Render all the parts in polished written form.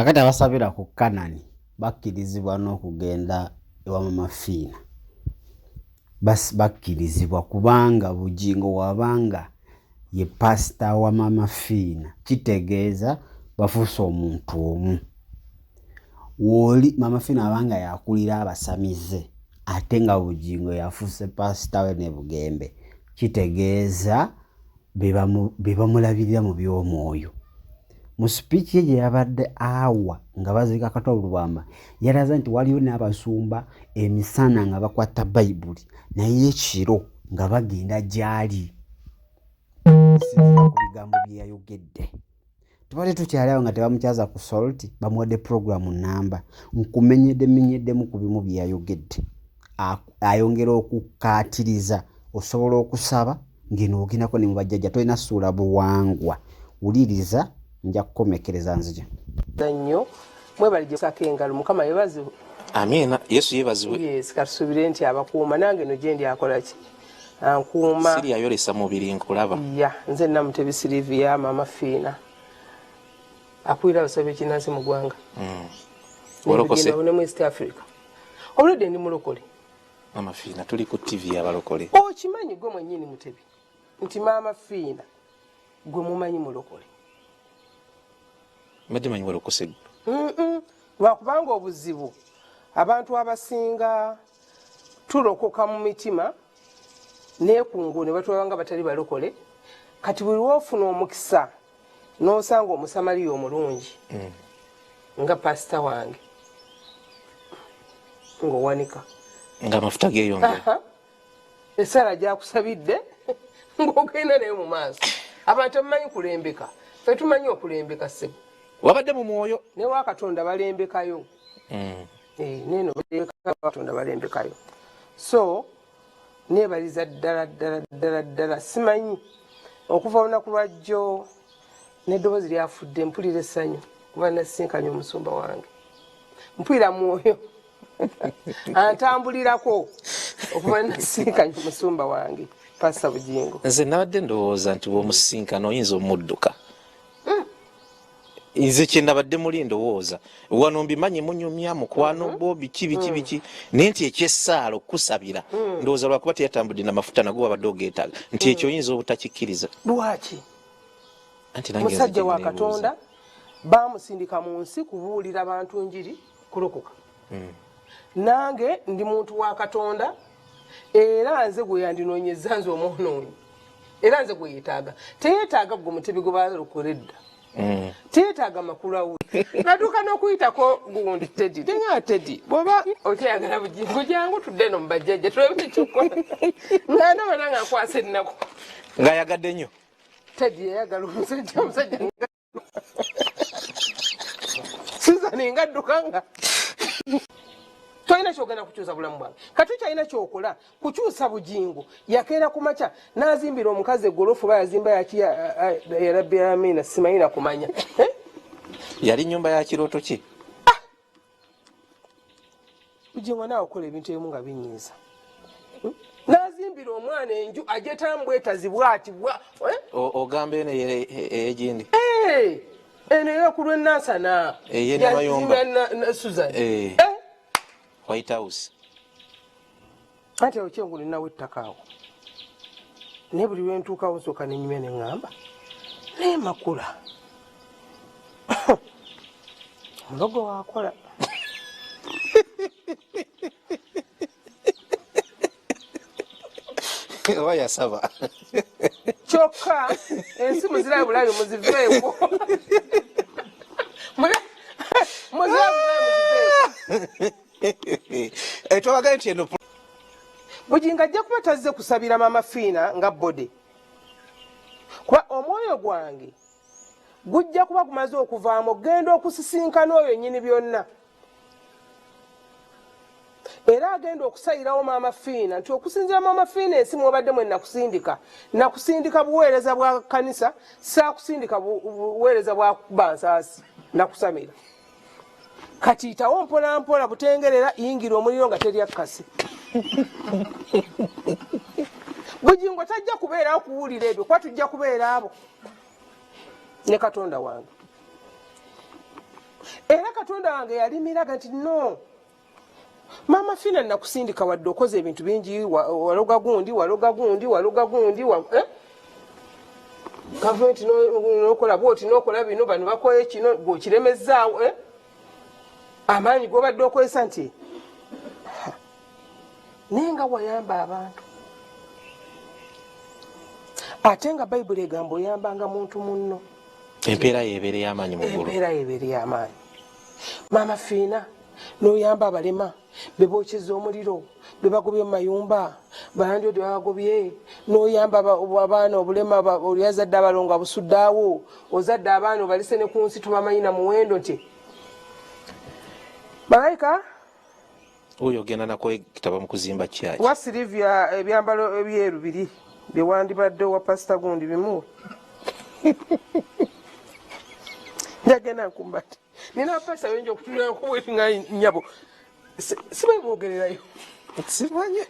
kakati abasabira ku Kanani bakkirizibwa n'okugenda ewa Maama Phinah. Bakkirizibwa kubanga Bugingo wabanga ye pastor wa Maama Phinah kitegeeza bafuuse omuntu omu. Woli Maama Phinah abanga yakulira abasamize ate nga Bugingo yafuuse pastor we ne Bugembe kitegeeza bebamulabirira mu by'omwoyo. Mu speech ye yabadde awa nga baziika Katolo Lubamba yalaza nti waliyo n'abasumba emisana nga bakwata Bayibuli naye ekiro nga bagenda gyali. Sinzira ku bigambo bye yayogedde. Tubadde tukyali awo nga tebamukyaza ku Salt bamuwadde programu namba nkumenyeddemu ku bimu bye yayogedde. Ayongera okukaatiriza osobola okusaba ngeno oginako ne mu bajjajja tolina ssuula buwangwa. Wuliriza nja kukomekereza nzija. Nnyo mwebalije kusaka engalo Mukama yebazibu. Amina. Yesu yebazibu. Yes, katusubire nti abakuuma nange no gye ndi akola ki? Ankuuma. Siri ayolesa mubiri nkulaba. Ya, nze Namutebi Silivia Maama Phinah. Akwira basabe kinasi mu ggwanga. Olokose. Ne mu East Africa. Oludde ndi mulokole. Maama Phinah tuli ku TV abalokole. Kimanyi gwe mwennyini Mutebi nti Maama Phinah gwe mumanyi mulokole. Mbadde manyi walokose. Lwakubanga obuzibu abantu abasinga tulokoka mu mitima nekungu ne batwabanga batali balokole kati buli wofuna omukisa n'osanga omusamaliya omulungi nga pasita wange ng'owanika nga amafuta geeyongera essala gyakusabidde ng'ogenda naye mu maaso. Abantu abamanyi kulembeka ffe tumanyi okulembeka ssebo. Wabadde mu mwoyo ne wa Katonda balembekayo. Neno Katonda balembekayo. So nebaliza ddala simanyi okuva olunaku lwajjo n'eddoboozi lyafudde mpulira essanyu kuba nasinkanye omusumba wange. Mpulira mwoyo antambulirako okuba nasinkanye omusumba wange Pastor Bugingo. nze nabadde ndowooza nti bw'omusinkana oyinza omudduka. Nze kye nabadde muli ndowooza wano mbimanyi munyumya mukwano bo biki naye nti ekyessaalo kusabira ndowooza lwakuba teyatambudde n'amafuta nago wabadde ogeetaaga nti ekyo oyinza obutakikkiriza. Lwaki? Musajja wa Katonda bamusindika mu nsi kubuulira abantu njiri kulokoka. Nange ndi muntu wa Katonda era nze gwe yandinoonyeza nze omwonoonyi era nze gwe yeetaaga. Teyeetaaga gwe Mutebi gwe balokoledda. Teetaaga makulu awuli natuuka n'okuyitako gundi Teddy tenga Teddy bw'oba oteyagala Bugingo jangu tudde no mu bajjajja tulebe ekyokola nga ndabona nga nkwasa ennaku ng'ayagadde nnyo. Teddy yayagala omusajja Susan ngadduka nga tolina kyogenda kukyusa bulamu bwange kati kyalina kyokola kukyusa Bugingo yakeera ku makya n'azimbira omukazi eggolofu oba yazimba ya Rabbi Amina simanyi na kumanya yali nnyumba ya kirooto ki? Bugingo naawe okola ebintu ebimu nga binyiiza. N'azimbira omwana enju ajetambwetazibwa ati ogamba eno egindi eno eyokulwa enansana yazimba Susan White House. Ate okyengu ninawo ettaka awo naye buli lwentuukawo nsooka nenyumya ne ŋŋamba naye makula mulogo waakola. Oba yasaba kyokka ensi muzirayo bulayo muziveeko muzirayo bulayo muziveeko. Twabagaye nti eno Bugingo ajja kuba tazze kusabira Maama Phinah nga bode kuba omwoyo gwange gujja kuba gumaze okuvaamu genda okusisinkana oyo nnyini byonna era agenda okusayirawo Maama Phinah nti okusinzira Maama Phinah ensi mwobadde mwe nakusindika buweereza bwa kanisa saakusindika buweereza bwa kuba nsaasi nakusamira kati itawo mpola mpola butengerera yingira omuliro nga teri akkasi. Bugingo tajja kubeerawo kuwulira ebyo kuba tujja kubeera abo ne Katonda wange katonda wange yalimiraga nti no Maama Phinah nakusindika wadde okoze ebintu bingi waloga gundi gavumenti nokola bwoti nokola bino bano bakoye kino gokiremezaawo amaanyi gobadde okozesa nti naye nga wayamba abantu ate nga bayibuli egamba oyambanga muntu munno empeera yeebeera y'amaanyi mu ggulu. empeera yeebeera y'amaanyi. Maama Phinah noyamba abalema bebokyeza omuliro bebagobye mu mayumba balandyo tebabagobye noyamba abaana obulema olyazadde abalongo abusuddaawo ozadde abaana obalise ne ku nsi tubamanyi na muwendo nti malayika oyo ogenda nako kitaba mu kuzimba kyaki wa Silivia ebyambalo ebyeru biri byewandibadde wa pasita gundi bimu njagenda nkumbate nina pasita wenja okutulira kubweti nga nyabo sibemwogererayo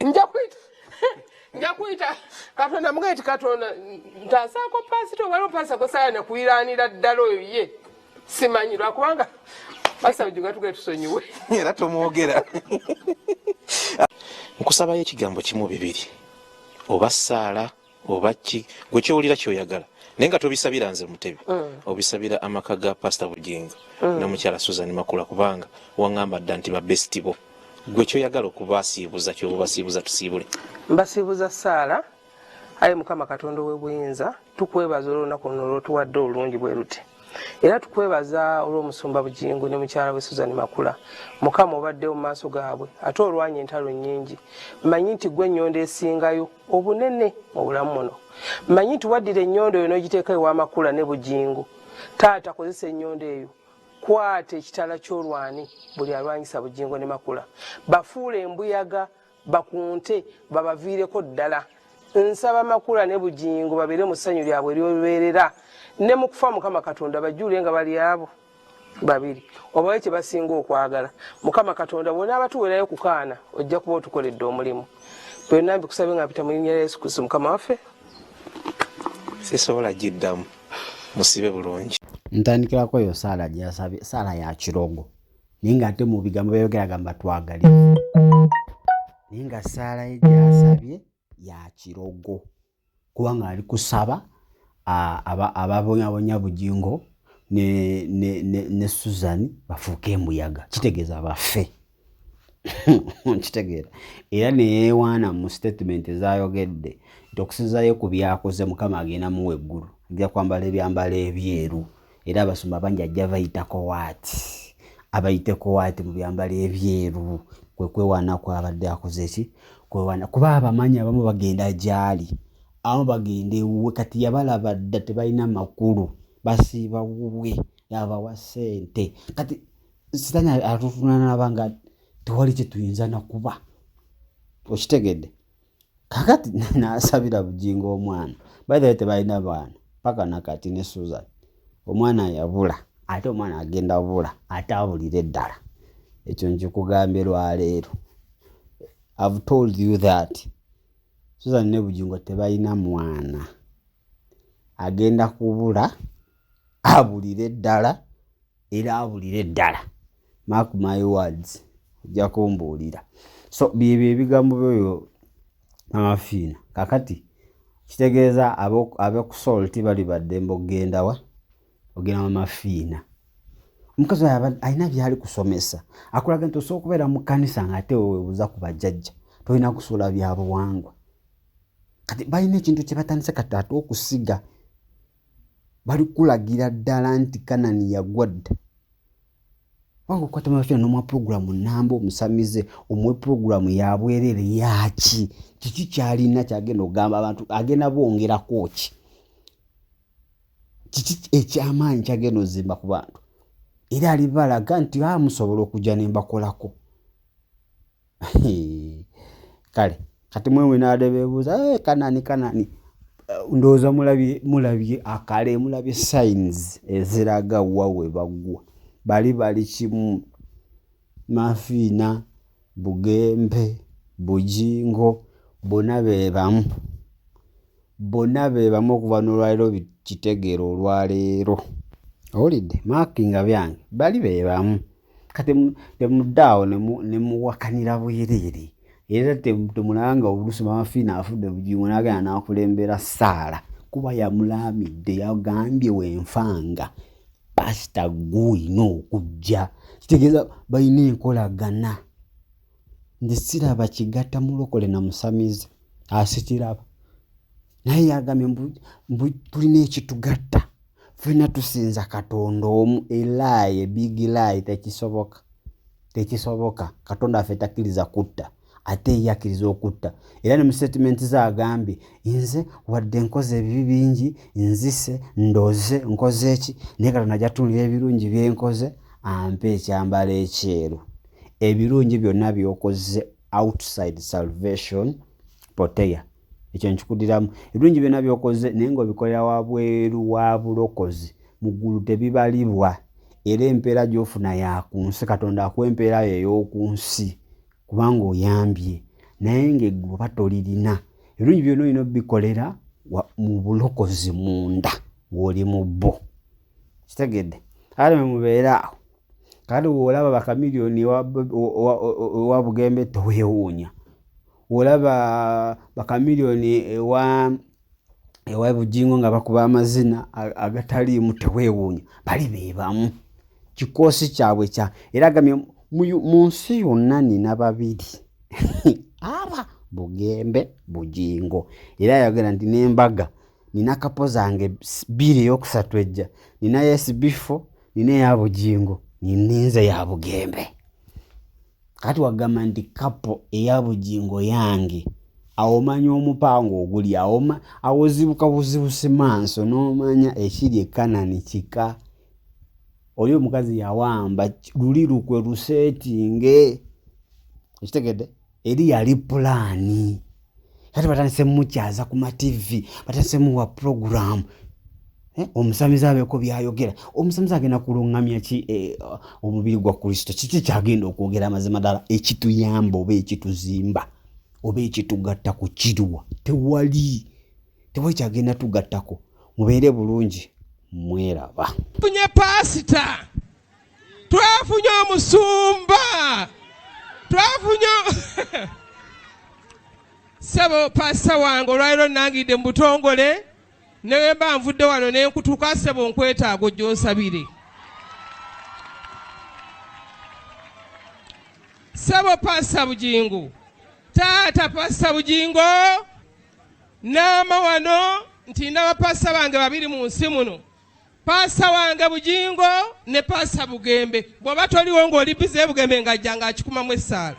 nja kwita katonda mugaye ti katonda ntasaako pasita obala opasita gosala nakuyiranira ddala oyo ye simanyi lwakubanga pasita bugingo tugaye tusonyiwe era tomwogera. Nkusabayo ekigambo kimu bibiri oba ssaala oba ki gwe kyowulira kyoyagala naye nga tobisabira nze Mutebi obisabira amaka ga pasita Bugingo namukyala Susan Makula kubanga waŋŋamba dda nti babesiti bo gwe kyoyagala okubasiibuza kyoba basiibuza tusiibule. Mbasiibuza ssaala ayi Mukama Katonda w'obuyinza tukwebaza olunaku luno olwotuwadde olulungi bwe luti era tukwebaza olw'omusumba Bugingo ne mukyala we Susan Makula. Mukama obaddewo mu maaso gaabwe ate olwanya entalo nnyingi mmanyi nti gwe ennyondo esingayo obunene mu bulamu muno. Mmanyi nti waddira ennyondo eyo n'ogiteeka ewa Makula ne Bugingo. Taata kozesa ennyondo eyo kwata ekitala ky'olwani buli alwanyisa Bugingo ne Makula bafuule embuyaga bakunte babaviireko ddala. Nsaba Makula ne Bugingo babeere mu ssanyu lyabwe ery'olubeerera ne mu kufa Mukama Katonda bajjule nga bali abo babiri obawe kye basinga okwagala. Mukama Katonda bw'onaaba abatuweerayo kukaana ojja kuba otukoledde omulimu. Byonna mbikusabe nga mpita mu linnya lya Yesu Kristo Mukama waffe. Sisobola giddamu musibe bulungi. Ntandikirako yo sala gyasabye sala ya kirogo naye ng'ate mu bigambo byayogera gamba twagalize naye nga sala ye gyasabye ya kirogo kubanga ali kusaba ababonyabonya Bugingo ne Susan bafuuke embuyaga kitegeeza bafe kitegeera era neyewaana mu statement ezayogedde nti okusinzayo ku byakoze Mukama agenda muwa eggulu ajja kwambala ebyambalo ebyeru era abasumba bangi ajja bayitako waati abayiteko waati mu byambalo ebyeru kwewaana kwabadde akoze ki kwewaana kuba abamanyi abamu bagenda gyali abamu bagenda ewuwe kati yabalaba dda tebalina makulu basiiba wuwe yabawa ssente kati sitani atutunana nga tewali kye tuyinza nakuba okitegedde kakati nasabira Bugingo omwana baithe tebalina baana paka nakati ne Susan omwana yabula ate omwana agenda bula ate abulire ddala ekyo nkikugambye lwaleero. I've told you that Susan ne Bugingo tebalina mwana agenda kubula abulire ddala era abulire ddala. Mark my words ojja kumbuulira. So bibyo ebigambo byoyo Maama Phinah kakati kitegeeza ab'okusolti bali baddembe ogenda wa ogenda Maama Phinah omukazi alina byali kusomesa akulaga nti osobola okubeera mu kkanisa ng'ate weebuuza ku bajjajja tolina kusuula bya buwangwa kati balina ekintu kye batandise kati ate okusiga bali kulagira ddala nti Kanani yagwa dda wanga okukwata Maama Phinah n'omuwa puroguramu nnamba omusamize omuwe puroguramu ya bwerere yaki kiki kyalina kyagenda okugamba abantu agenda bongerako ki kiki ekyamaanyi kyagenda ozimba ku bantu era alibalaga nti musobola okujja ne mbakolako kale kati mwewe naade beebuuza Kanani ndowooza mulabye akale mulabye signs eziraga wawe baggwa bali kimu Maama Phinah Bugembe Bugingo bonna be bamu okuva n'olwaleero kitegeero olwaleero owulidde maakinga byange bali be bamu kati temuddawo ne muwakanira bwereere era temulanga oluusi Maama Phinah afudde Bugingo n'agenda n'akulembera ssaala kuba yamulamidde yagambye wenfanga pasita gw'olina okujja kitegeeza balina enkolagana nze siraba kigatta mulokole na musamize asikiraba naye yagambye tulina ekitugatta ffenna tusinza Katonda omu elaayi big lie tekisoboka Katonda affe takkiriza kutta ate ye akkiriza okutta era ne mu statement ze agambye nze wadde nkoze ebibi bingi nzise ndoze nkoze eki naye Katonda ajatuulira ebirungi byenkoze ampe ekyambalo ekyeru ebirungi byonna byokoze outside salvation poteya ekyo nkikuddiramu ebirungi byonna byokoze naye ng'obikolera wabweru wa bulokozi mu ggulu tebibalibwa era empeera gy'ofuna ya ku nsi Katonda akuwa empeera yo ey'oku nsi kubanga oyambye naye ng'eggulu oba tolirina ebirungi byonna olina obikolera mu bulokozi munda ng'oli mu bbo kitegedde ate mwe mubeera awo kati olaba bakamiliyoni ewa Bugembe teweewuunya olaba bakamiliyoni ewa Bugingo nga bakuba amazina agataliimu teweewuunya bali beebamu kikoosi kyabwe kya era agamye mu nsi yonna nina babiri aba Bugembe Bugingo era yagenda nti n'embaga nina kapo zange 2 ey'okusatu ejja nina SB4 nina eya Bugingo ninze ya Bugembe kati wagamba nti kapo eya Bugingo yange awomanya omupango oguli awozibuka buzibuse manso n'omanya ekiri ekanani kika oli omukazi yawamba luli lukwe lusetinge ekitegedde eri yali pulaani kati batandise mukyaza ku TV batandise muwa program omusamize abeeko byayogera omusamize agenda kulungamya ki omubiri gwa Kristo kiki kyagenda okwogera amazima ddala ekituyamba oba ekituzimba oba ekitugatta ku kirwa tewali kyagenda tugattako mubeere bulungi mweraba tunye pasita twafunye omusumba twafunye sebo pasita wange olwaliro nangidde mu butongole newe mba nvudde wano ne nkutuuka sebo nkwetaago gy'onsabire sebo pasita Bugingo taata pasita Bugingo naama wano nti ndaba pasita bange babiri mu nsi muno pasita wange Bugingo ne pasita Bugembe bw'oba toliwo ng'oli bize Bugembe ng'ajjanga akikumamu essaala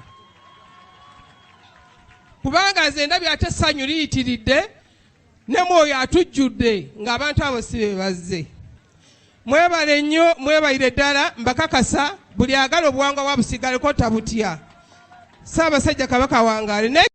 kubanga nze ndabye ate essanyu liyitiridde ne mwoyo atujjudde ng'abantu abo si be bazze mwebale nnyo mwebayire ddala mbakakasa buli agala obuwangwa bwa busigaleko tabutya Ssaabasajja Kabaka wangaale